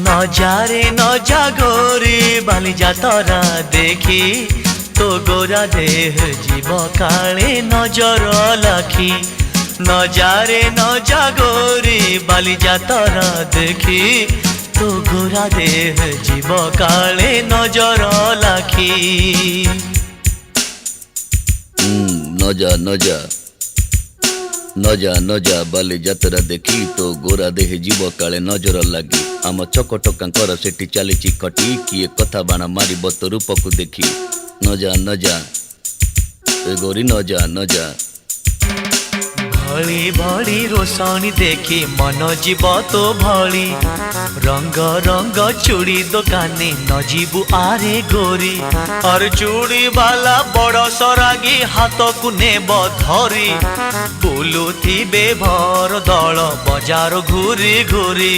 নজারে নজা গোরি বালি যাতরা দেখি তো গোরা দেহ জীব কালে নজর লাখি নজারে নজা গোরি বালি যাতরা দেখি তো গোরা দেহ জীব কালে নজর লাখি নজা নজা নজা নজা বালি যাত্ରା দেখি তো গোরা দেহে জীବ କାଳେ ନଜର ଲାଗି ଆମ ଚକଟକାଙ୍କର ସେଠି ଚାଲିଛି ଖଟି କିଏ କଥା ବାଣ ମାରିବ ତୋ ରୂପକୁ ଦେଖି ନଜା ନଜା ଏ ଗୋରି ନଜା ନଜା भली भली रोशनी देखी मन जीव तो भली रंग रंग चूड़ी दुकानी न जीवु आरे गोरी और चूड़ी वाला बड़ सरागी हाथ को नेब धरी बुलुथिबे भर दल बजार घूरी घूरी।